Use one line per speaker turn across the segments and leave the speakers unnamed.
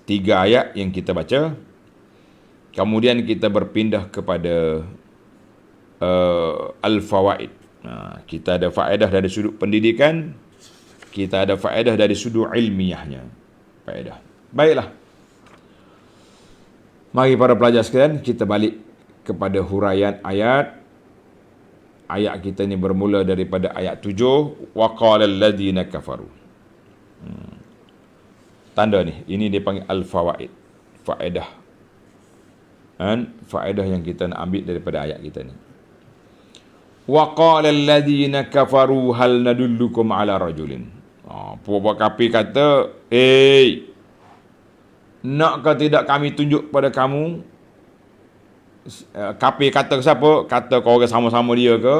3 ayat yang kita baca. Kemudian kita berpindah kepada al-fawaid. Kita ada faedah dari sudut pendidikan, kita ada faedah dari sudut ilmiahnya. Faedah. Baiklah. Mari para pelajar sekalian, kita balik kepada huraian ayat. Ayat kita ni bermula daripada ayat 7. Wa qala alladhina kafaru. Tanda ni, ini dia panggil al-fawaid. Faedah. Faedah yang kita nak ambil daripada ayat kita ni. Wa qala alladhina kafaru hal nadullukum ala rajulin. Puak kafir kata, nakkah tidak kami tunjuk pada kamu? Kafir kata ke siapa? Kata ke orang sama-sama dia ke?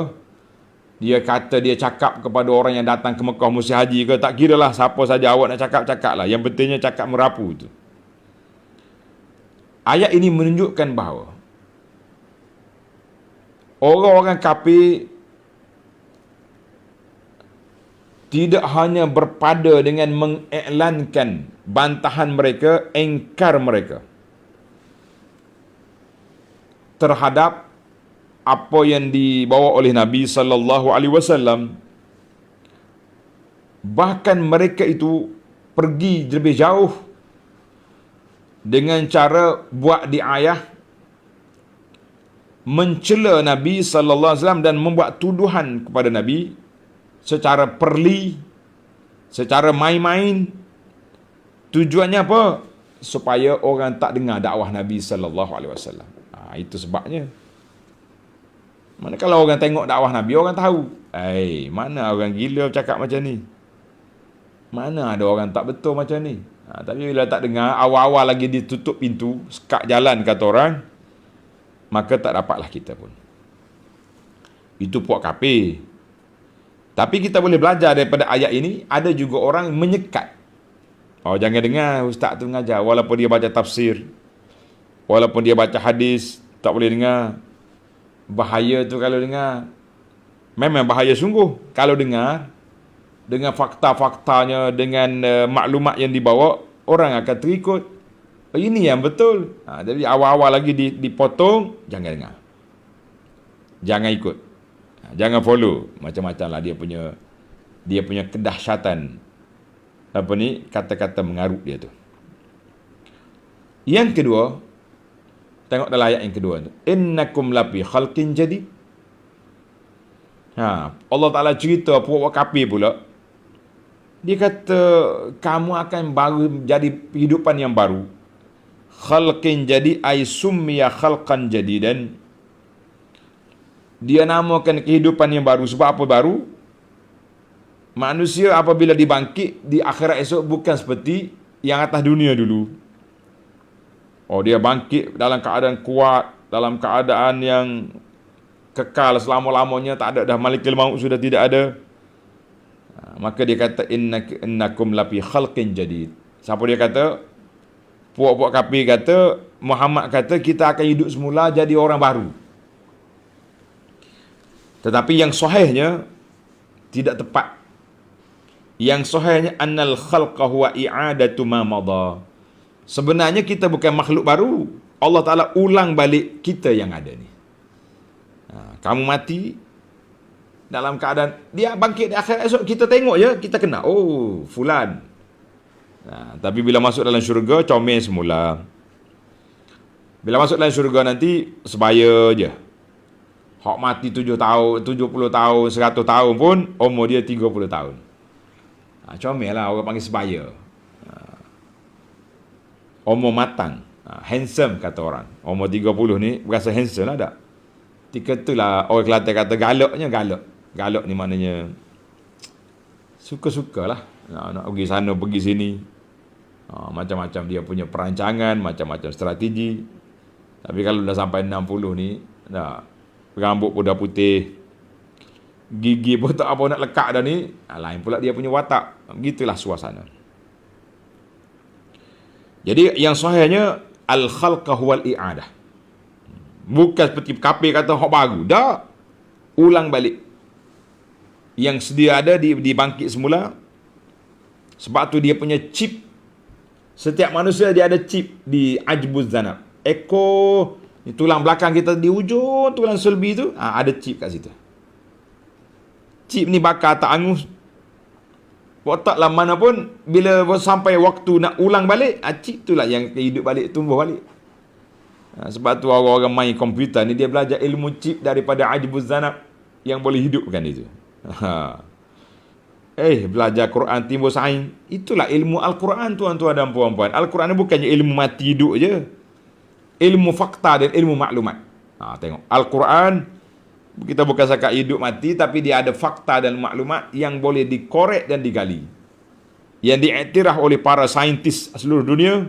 Dia kata, dia cakap kepada orang yang datang ke Mekah musim haji ke? Tak kira lah siapa saja awak nak cakap lah. Yang pentingnya cakap merapu tu. Ayat ini menunjukkan bahawa orang-orang kafir tidak hanya berpada dengan mengiklankan bantahan mereka, engkar mereka terhadap apa yang dibawa oleh Nabi sallallahu alaihi wasallam. Bahkan mereka itu pergi lebih jauh dengan cara buat diayah, mencela Nabi sallallahu alaihi wasallam dan membuat tuduhan kepada Nabi secara perli, secara main-main. Tujuannya apa? Supaya orang tak dengar dakwah Nabi sallallahu alaihi wasallam. Itu sebabnya. Mana kalau orang tengok dakwah Nabi, orang tahu, mana orang gila cakap macam ni? Mana ada orang tak betul macam ni? Tapi bila tak dengar, awal-awal lagi ditutup pintu, sekat jalan kata orang, maka tak dapatlah kita pun. Itu puak kafir. Tapi kita boleh belajar daripada ayat ini, ada juga orang menyekat. Jangan dengar ustaz tu mengajar, walaupun dia baca tafsir, walaupun dia baca hadis, tak boleh dengar. Bahaya tu kalau dengar. Memang bahaya sungguh. Kalau dengar, dengan fakta-faktanya, dengan maklumat yang dibawa, orang akan terikut. Ini yang betul. Jadi awal-awal lagi dipotong, jangan dengar. Jangan ikut. Jangan follow. Macam-macam lah dia punya kedahsyatan. Kata-kata mengarut dia tu. Yang kedua, tengok dalam ayat yang kedua tu. Innakum lafi khalqin jadid. Allah Ta'ala cerita puak kafir pula. Dia kata, kamu akan baru jadi kehidupan yang baru. Khalqin jadid ay summiya khalqan jadidan. Dia namakan kehidupan yang baru. Sebab apa baru? Manusia apabila dibangkit di akhirat esok bukan seperti yang atas dunia dulu. Dia bangkit dalam keadaan kuat, dalam keadaan yang kekal selama-lamanya, tak ada dah, malikul maut sudah tidak ada. Maka dia kata innakum lafi khalqin jadid. Siapa dia kata? Puak-puak kafir kata, Muhammad kata kita akan hidup semula jadi orang baru. Tetapi yang sahihnya tidak tepat. Yang sahihnya annal khalqa huwa i'adatu ma madha. Sebenarnya kita bukan makhluk baru. Allah Ta'ala ulang balik kita yang ada ni. Kamu mati dalam keadaan dia bangkit di akhirat esok, kita tengok je, kita kenal, fulan. Tapi bila masuk dalam syurga, comel semula. Bila masuk dalam syurga nanti, sebaya je. Hak mati 7 tahun, 70 tahun, 100 tahun pun, umur dia 30 tahun. Comel lah, orang panggil sebaya. Umur matang. Handsome kata orang. Umur 30 ni, berasa handsome lah tak? Ketika itulah orang Kelantan kata galaknya galak. Galak ni maknanya suka-suka lah. Nak pergi sana, pergi sini. Macam-macam dia punya perancangan, macam-macam strategi. Tapi kalau dah sampai 60 ni, dah rambut pun dah putih, gigi pun tak apa nak lekat dah ni, lain pula dia punya watak. Begitulah suasana. Jadi yang sahihnya al-khalqa huwal i'adah. Bukan seperti kafir kata hak baru. Dah, ulang balik. Yang sedia ada dibangkit semula. Sebab tu dia punya chip Setiap manusia dia ada chip di ajbuz zanab. Ekor, tulang belakang kita di ujung tulang sulbi tu, ada chip kat situ. Chip ni bakar tak angus. Otak lah mana pun, bila sampai waktu nak ulang balik, chip tu lah yang hidup balik, tumbuh balik. Sebab tu orang-orang main komputer ni, dia belajar ilmu chip daripada ajbuz zanab yang boleh hidupkan itu. Belajar Quran timbul sains. Itulah ilmu Al-Quran, tuan-tuan dan puan-puan. Al-Quran ni bukannya ilmu mati hidup je. Ilmu fakta dan ilmu maklumat. Tengok. Al-Quran, kita bukan cakap hidup mati, tapi dia ada fakta dan maklumat yang boleh dikorek dan digali. Yang diiktiraf oleh para saintis seluruh dunia,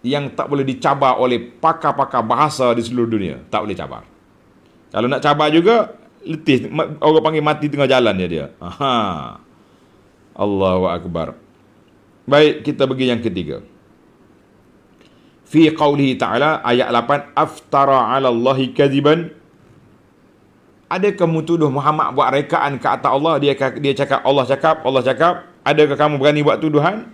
yang tak boleh dicabar oleh pakar-pakar bahasa di seluruh dunia. Tak boleh cabar. Kalau nak cabar juga, letih. Orang panggil mati tengah jalan dia. Allahu Akbar. Baik, kita pergi yang ketiga. Fi qawlihi ta'ala, ayat 8, aftara 'ala Allahi kadhiban. Adakah kamu tuduh Muhammad buat rekaan ke atas Allah? Dia cakap, Allah cakap. Adakah kamu berani buat tuduhan?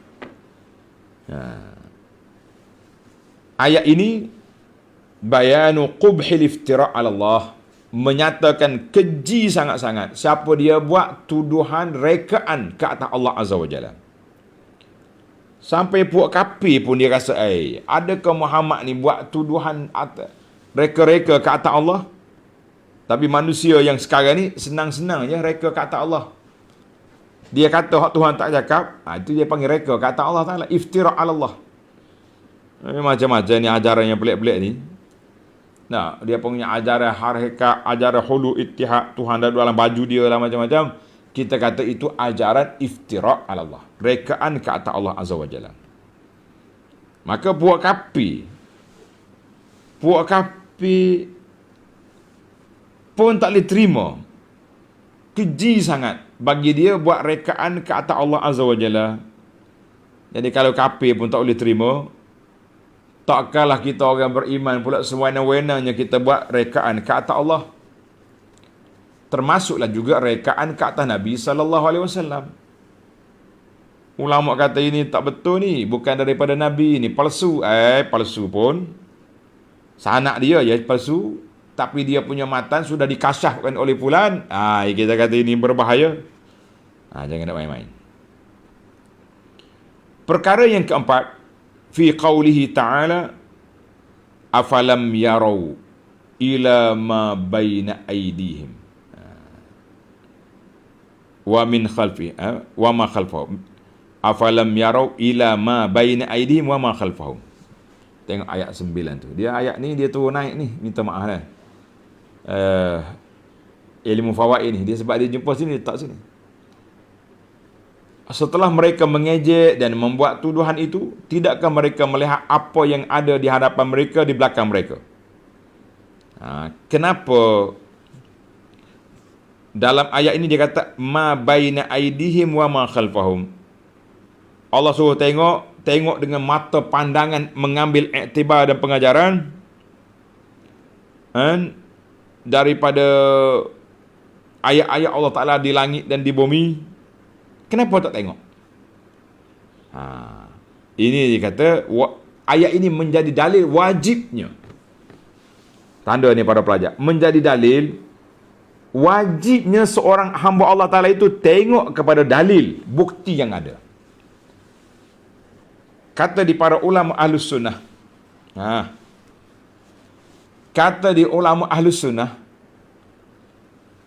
Ayat ini bayanu qubhil iftira' 'ala Allah, menyatakan keji sangat-sangat siapa dia buat tuduhan rekaan ke atas Allah Azza wa Jalla. Sampai puak kafir pun dia rasa, adakah Muhammad ni buat tuduhan reka-reka ke atas Allah? Tapi manusia yang sekarang ni senang-senang je reka ke atas Allah. Dia kata hak Tuhan tak cakap, itu dia panggil reka ke atas Allah Ta'ala, iftira' 'ala Allah. Macam-macam ni ajaran yang pelik-pelik ni. Dia punya ajaran hakikat, ajaran hulu ittihad, Tuhan ada dalam baju dia lah, macam-macam. Kita kata itu ajaran iftira' 'ala Allah, rekaan ke atas Allah Azza wa Jalla. Maka puak kafir pun tak boleh terima. Keji sangat bagi dia buat rekaan ke atas Allah Azza wa Jalla. Jadi kalau kafir pun tak boleh terima, takkanlah kita orang beriman pula sewenang-wenangnya kita buat rekaan ke atas Allah. Termasuklah juga rekaan ke atas Nabi SAW. Ulama kata ini tak betul ni, bukan daripada Nabi ni, palsu. Palsu pun sanak dia ya palsu, tapi dia punya matan sudah dikasyafkan oleh fulan. Kita kata ini berbahaya. Jangan nak main-main. Perkara yang keempat, fi qawlihi ta'ala, afalam yarau ila ma baina aydihim wa min khalfi wa ma khalfahum. Afalam yarau ila ma baina aydihim wa ma khalfahum. Tengok ayat 9 tu. Dia ayat ni dia turun naik ni, minta maaf lah. Ilmu fawaid ni, dia sebab dia jumpa sini, dia tak sini. Setelah mereka mengejek dan membuat tuduhan itu, tidakkah mereka melihat apa yang ada di hadapan mereka, di belakang mereka? Kenapa dalam ayat ini dia kata ma baina aidihim wa ma khalfahum? Allah suruh tengok dengan mata pandangan, mengambil iktibar dan pengajaran daripada ayat-ayat Allah Ta'ala di langit dan di bumi. Kenapa tak tengok? Ini dia kata ayat ini menjadi dalil wajibnya. Tanda ni para pelajar, menjadi dalil wajibnya seorang hamba Allah Ta'ala itu tengok kepada dalil, bukti yang ada. Kata di para ulama Ahlus Sunnah, kata di ulama Ahlus Sunnah,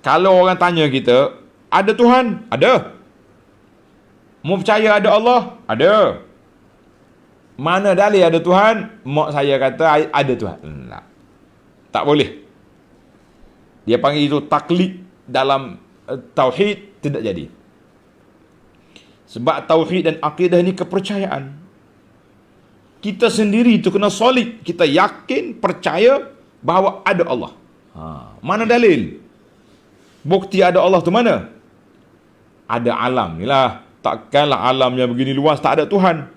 kalau orang tanya kita, ada Tuhan? Ada. Mau percaya ada Allah? Ada. Mana dalil ada Tuhan? Mak saya kata ada Tuhan. Tak boleh. Dia panggil itu taklid dalam tauhid, tidak jadi. Sebab tauhid dan akidah ni kepercayaan. Kita sendiri itu kena solid. Kita yakin, percaya bahawa ada Allah. Mana dalil? Bukti ada Allah tu mana? Ada alam ni lah. Takkanlah alamnya begini luas tak ada Tuhan.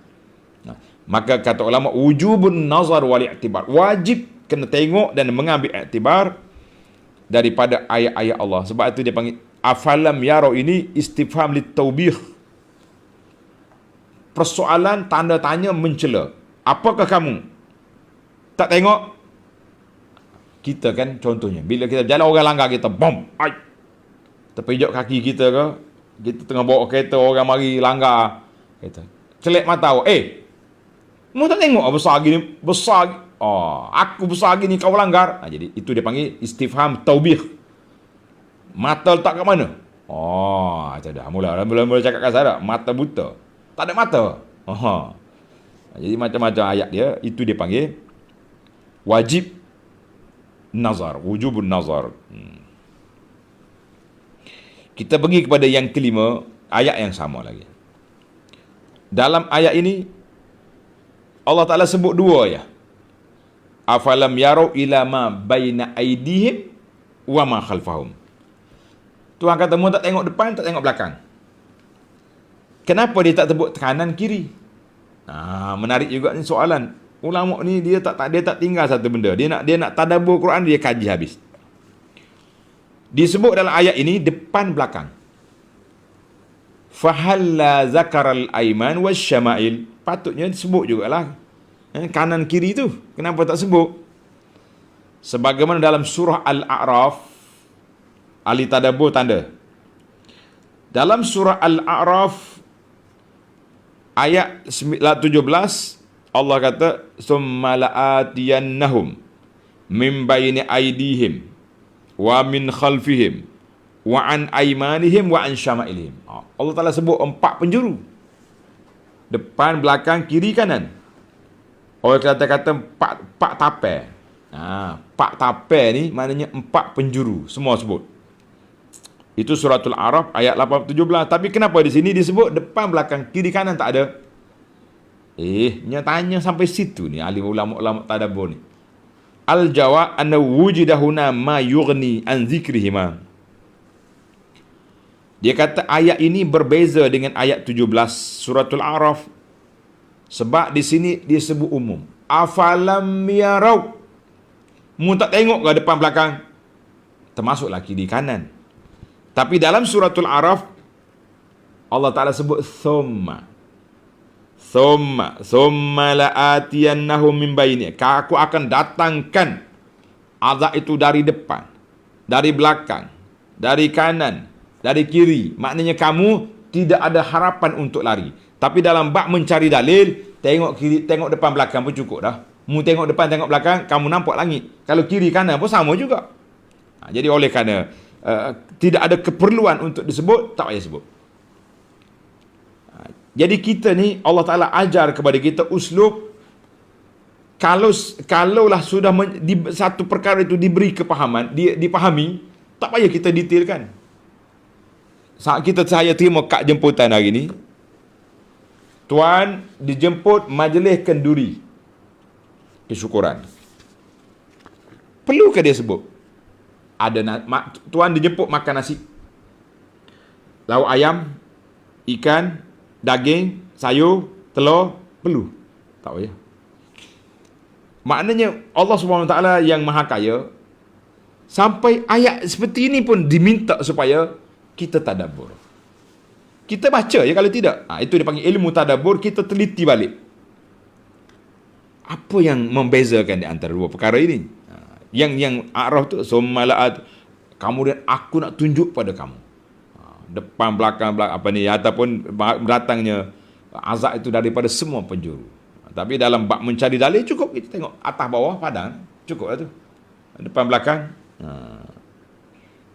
Maka kata ulama, wujubun nazar wal i'tibar, wajib kena tengok dan mengambil iktibar daripada ayat-ayat Allah. Sebab itu dia panggil afalam yarau, ini istifham lit taubih. persoalan tanda tanya mencela. Apakah kamu tak tengok? Kita kan contohnya, bila kita jalan orang langgar kita, bom, ai, terpijak kaki kita ke, kita tengah bawa kereta orang mari langgar, kita celek mata, mu tak tengok besar gini, besar, aku besar gini kau langgar. Jadi itu dia panggil istifham taubih. Mata letak kat mana? Macam dah mula cakap kasar dah, mata buta, tak ada mata. Jadi macam-macam ayat dia, itu dia panggil wajib nazar, wujubun nazar. Kita pergi kepada yang kelima, ayat yang sama lagi. Dalam ayat ini Allah Ta'ala sebut dua ya. Afalam yarau ila ma baina aidihim wa ma khalfahum. Tuhan kata, mu tak tengok depan, tak tengok belakang. Kenapa dia tak sebut kanan kiri? Menarik juga ni soalan. Ulama ni dia tak tinggal satu benda. Dia nak tadabbur Quran, dia kaji habis. Disebut dalam ayat ini depan belakang. Fahalla zakaral aiman wasyama'il. Patutnya disebut jugalah kanan kiri tu. Kenapa tak sebut? Sebagaimana dalam surah Al-A'raf, ahli tadabbur tanda. Dalam surah Al-A'raf ayat 17, Allah kata, summa la'atiyannahum min bayni aydihim wa min khalfihim wa an aymanihim wa an syama'ilihim. Allah Ta'ala sebut 4 penjuru. Depan, belakang, kiri, kanan. Orang kata 4 tapai. 4 tapai ni maknanya 4 penjuru. Semua sebut. Itu suratul A'raf ayat 17. Tapi kenapa di sini disebut depan, belakang, kiri, kanan tak ada? Tanya sampai situ ni alim ulama tadabbur ni. Al-jawab anna wujidahuna ma yughni an zikrihima. Dia kata ayat ini berbeza dengan ayat 17 suratul A'raf. Sebab di sini dia sebut umum. Afalam yarau. Mu tak tengok ke depan belakang? Termasuklah kiri kanan. Tapi dalam suratul A'raf Allah Ta'ala sebut thumma la'atiyannahum min bayni. Aku akan datangkan azab itu dari depan, dari belakang, dari kanan, dari kiri. Maknanya kamu tidak ada harapan untuk lari. Tapi dalam bab mencari dalil, tengok kiri, tengok depan, belakang pun cukup dah. Mu tengok depan, tengok belakang, kamu nampak langit. Kalau kiri kanan pun sama juga. Jadi oleh kerana tidak ada keperluan untuk disebut, tak payah sebut. Jadi kita ni Allah Ta'ala ajar kepada kita uslub, kalaulah sudah satu perkara itu diberi kepahaman, dipahami, tak payah kita detailkan. Saat saya terima kad jemputan hari ni, tuan dijemput majlis kenduri kesyukuran. Perlukah dia sebut? Tuan dijemput makan nasi, lauk ayam, ikan, daging, sayur, telur, perlu? Tak payah. Maknanya Allah SWT yang maha kaya, sampai ayat seperti ini pun diminta supaya kita tadabbur. Kita baca ya, kalau tidak, itu dipanggil ilmu tadabbur. Kita teliti balik apa yang membezakan di antara dua perkara ini. Yang A'raf tu somalaat, kemudian aku nak tunjuk pada kamu depan, belakang, apa ni, ataupun datangnya azab itu daripada semua penjuru. Tapi dalam bab mencari dalil cukup kita tengok atas bawah padang, cukup lah tu. Depan, belakang.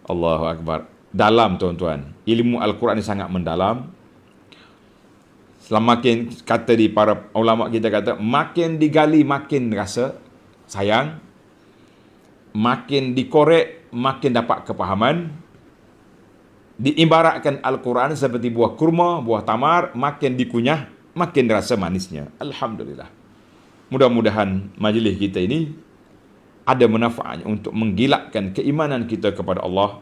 Allahu Akbar. Dalam tuan-tuan, ilmu Al-Quran ni sangat mendalam. Makin kata di para ulama kita kata, makin digali makin rasa sayang, makin dikorek makin dapat kepahaman. Diibaratkan Al-Quran seperti buah kurma, buah tamar, makin dikunyah makin rasa manisnya. Alhamdulillah. Mudah-mudahan majlis kita ini ada manfaatnya untuk menggilakkan keimanan kita kepada Allah.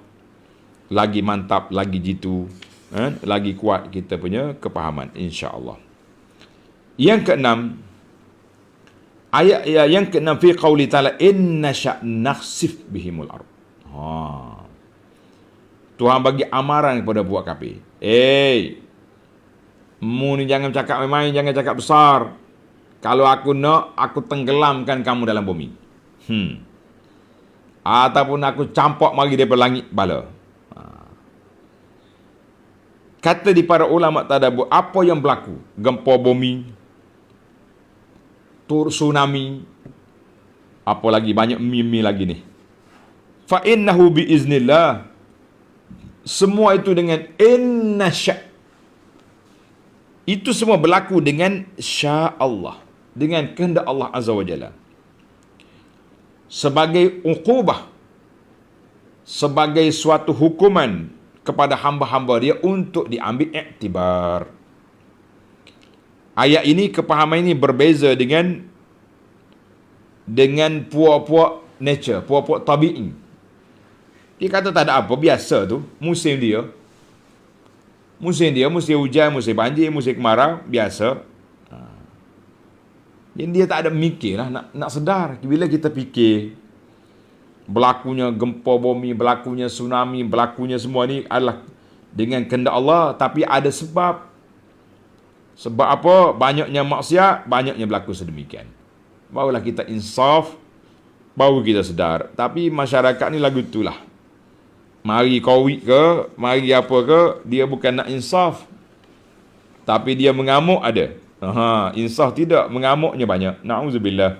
Lagi mantap, lagi jitu, lagi kuat kita punya kepahaman, insya-Allah. Yang keenam, ayat yang keenam, fi qauli ta'ala inna nakhsif bihimul ard. Tuhan bagi amaran kepada buat kafir. Mu ni jangan cakap main-main, jangan cakap besar. Kalau aku nak, aku tenggelamkan kamu dalam bumi. Ataupun aku campak mari daripada langit bala. Kata di para ulama tadabbur, apa yang berlaku? Gempa bumi, tsunami, apa lagi, banyak mimi lagi ni. Fa innahu biiznillah. Semua itu dengan inna sya'. Itu semua berlaku dengan sya' Allah, dengan kehendak Allah Azza wa Jalla. Sebagai uqubah, sebagai suatu hukuman kepada hamba-hamba dia untuk diambil iktibar. Ayat ini, kepahaman ini berbeza dengan puak-puak nature, puak-puak tabi'i. Dia kata tak ada apa, biasa tu, musim dia. Musim hujan, musim banjir, musim kemarau, biasa. Jadi dia tak ada mikir lah, nak sedar. Bila kita fikir berlakunya gempa bumi, berlakunya tsunami, berlakunya semua ni adalah dengan kehendak Allah, tapi ada sebab. Sebab apa? Banyaknya maksiat, banyaknya berlaku sedemikian. Barulah kita insaf, baru kita sedar. Tapi masyarakat ni lagu itulah. Mari COVID ke, mari apa ke, dia bukan nak insaf, tapi dia mengamuk ada. Insaf tidak, mengamuknya banyak. Na'udzubillah.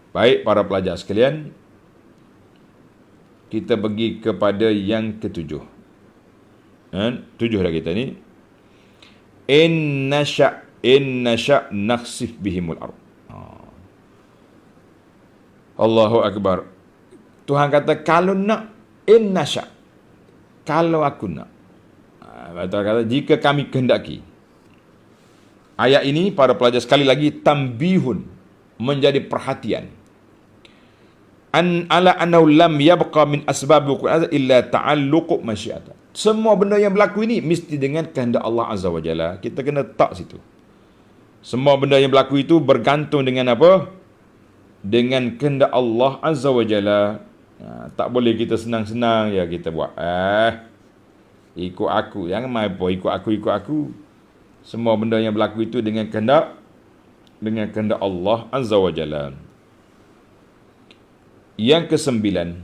Baik para pelajar sekalian, kita pergi kepada yang ketujuh. Tujuh dah kita ni. Inna sya' nakhsif bihimul ard. Allahu Akbar. Tuhan kata, kalau nak, inna sya', kalau aku nak. Tuhan kata, jika kami kehendaki. Ayat ini, para pelajar sekali lagi, tambihun, menjadi perhatian. Ala annahu lam yabqa min asbab wuqu'il illa ta'alluq masyiatah. Semua benda yang berlaku ini mesti dengan kehendak Allah Azza wa Jalla. Kita kena tak situ. Semua benda yang berlaku itu bergantung dengan apa? Dengan kehendak Allah Azza wa Jalla. Tak boleh kita senang-senang ya kita buat. Ikut aku, jangan main apa ikut aku. Semua benda yang berlaku itu dengan kehendak Allah Azza wa Jalla. Yang kesembilan,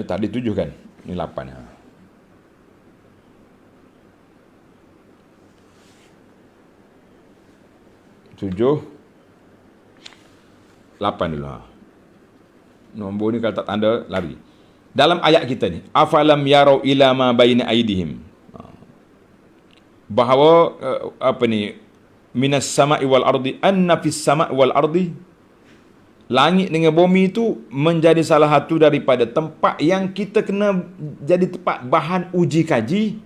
tadi 7 kan? Ini 8. 7, 8 dulu. Nombor ni kalau tak tanda, lari. Dalam ayat kita ni, afalam yarau ila ma baina aidihim, bahawa minas sama'i wal ardi, anna fis sama'i wal ardi, langit dengan bumi itu menjadi salah satu daripada tempat yang kita kena jadi tempat bahan uji kaji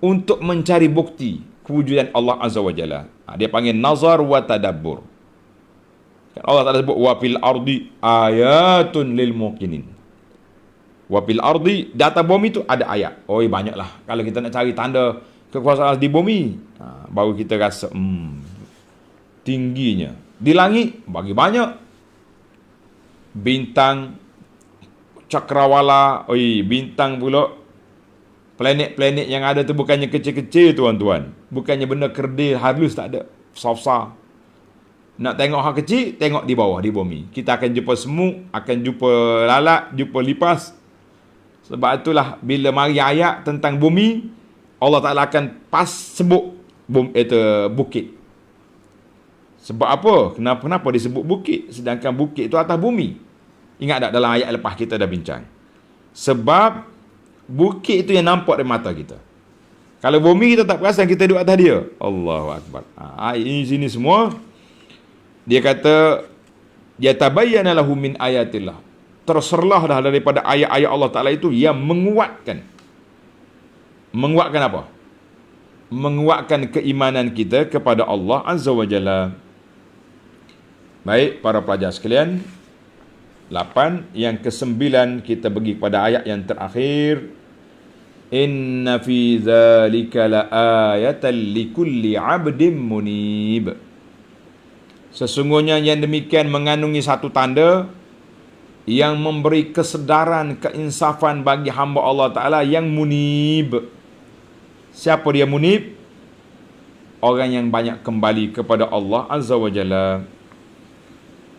untuk mencari bukti kewujudan Allah Azza wa Jalla. Dia panggil nazar wa tadabbur. Allah Ta'ala sebut wa fil ardi ayatun lil muqinin. Wa fil ardi, di atas bumi itu ada ayat. Banyaklah. Kalau kita nak cari tanda kekuasaan di bumi, baru kita rasa tingginya. Di langit bagi banyak bintang, cakrawala, bintang pula. Planet-planet yang ada tu bukannya kecil-kecil tuan-tuan. Bukannya benda kerdil halus, tak ada. Besar-besar. Nak tengok hal kecil, tengok di bawah, di bumi. Kita akan jumpa semut, akan jumpa lalat, jumpa lipas. Sebab itulah bila mari ayat tentang bumi, Allah Ta'ala akan sebut bukit. Sebab apa? Kenapa disebut bukit? Sedangkan bukit itu atas bumi. Ingat tak dalam ayat lepas kita dah bincang? Sebab bukit itu yang nampak dari mata kita. Kalau bumi kita tak perasan, kita duduk atas dia. Allahu Akbar. Ini sini semua dia kata yatabayyana lahu min ayatillah. Terserlah dah daripada ayat-ayat Allah Ta'ala itu yang menguatkan apa? Menguatkan keimanan kita kepada Allah Azza wa Jalla. Baik para pelajar sekalian, 8. Yang ke-9 kita pergi kepada ayat yang terakhir. Inna fi dzalika laayatan likulli 'abdin munib. Sesungguhnya yang demikian mengandungi satu tanda yang memberi kesedaran, keinsafan bagi hamba Allah Ta'ala yang munib. Siapa dia munib? Orang yang banyak kembali kepada Allah Azza wa Jalla.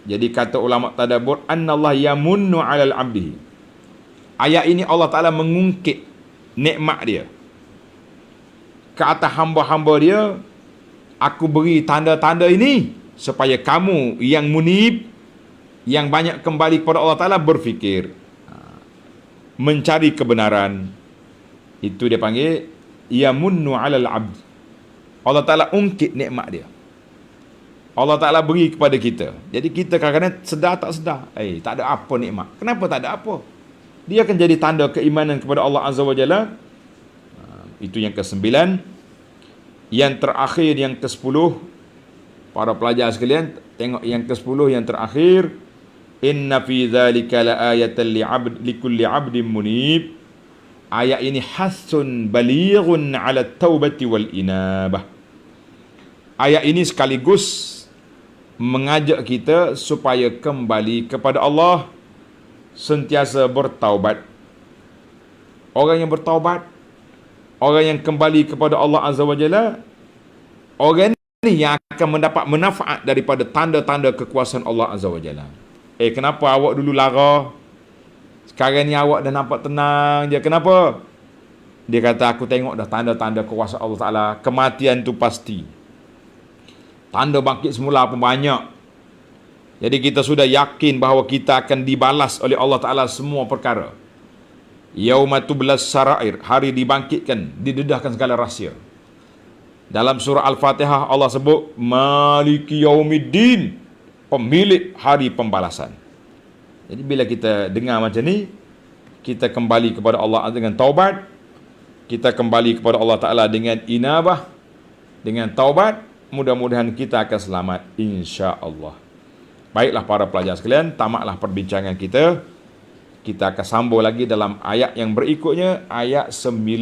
Jadi kata ulama tadabbur, annallah yamunnu 'alal 'abdihi. Ayat ini Allah Ta'ala mengungkit nikmat dia ke atas hamba-hamba dia. Aku beri tanda-tanda ini supaya kamu yang munib, yang banyak kembali kepada Allah Ta'ala, berfikir, mencari kebenaran. Itu dia panggil yamunnu 'alal 'abd. Allah Ta'ala ungkit nikmat dia. Allah Ta'ala beri kepada kita. Jadi kita kadang-kadang sedar tak sedar, tak ada apa nikmat. Kenapa tak ada apa? Dia akan jadi tanda keimanan kepada Allah Azza wa Jalla. Itu yang ke-9. Yang terakhir, yang ke-10. Para pelajar sekalian, tengok yang ke-10, yang terakhir. Inna fi dzalika laayatan likulli 'abdin munib. Ayat ini hasun balighun 'ala taubati wal inabah. Ayat ini sekaligus mengajak kita supaya kembali kepada Allah, sentiasa bertaubat. Orang yang bertaubat, orang yang kembali kepada Allah Azza wa Jalla, orang ini yang akan mendapat manfaat daripada tanda-tanda kekuasaan Allah Azza wa Jalla. Kenapa awak dulu lara? Sekarang ni awak dah nampak tenang je. Kenapa? Dia kata, aku tengok dah tanda-tanda kuasa Allah Ta'ala. Kematian tu pasti. Tanda bangkit semula pun banyak. Jadi kita sudah yakin bahawa kita akan dibalas oleh Allah Ta'ala semua perkara. Yaumatublas sarair. Hari dibangkitkan, didedahkan segala rahsia. Dalam surah Al-Fatihah Allah sebut Maliki Yaumiddin, pemilik hari pembalasan. Jadi bila kita dengar macam ni, kita kembali kepada Allah dengan taubat, kita kembali kepada Allah Ta'ala dengan inabah, dengan taubat, mudah-mudahan kita akan selamat insya-Allah. Baiklah para pelajar sekalian, tamatlah perbincangan kita. Kita akan sambung lagi dalam ayat yang berikutnya, ayat 10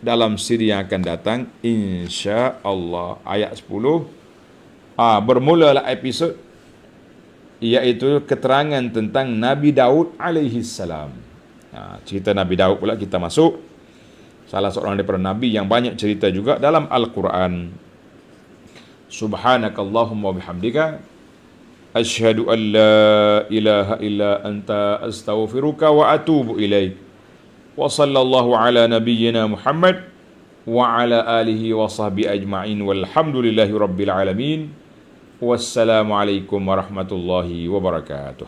dalam siri yang akan datang insya-Allah. Ayat 10 bermulalah episod, iaitu keterangan tentang Nabi Daud alaihi salam. Cerita Nabi Daud pula kita masuk. Salah seorang daripada Nabi yang banyak cerita juga dalam Al-Quran. Subhanakallahumma bihamdika asyhadu an la ilaha illa anta astaghfiruka wa atubu ilaik. Wa sallallahu ala nabiyyina Muhammad wa ala alihi wa sahbihi ajma'in walhamdulillahi rabbil alamin. Wassalamualaikum warahmatullahi wabarakatuh.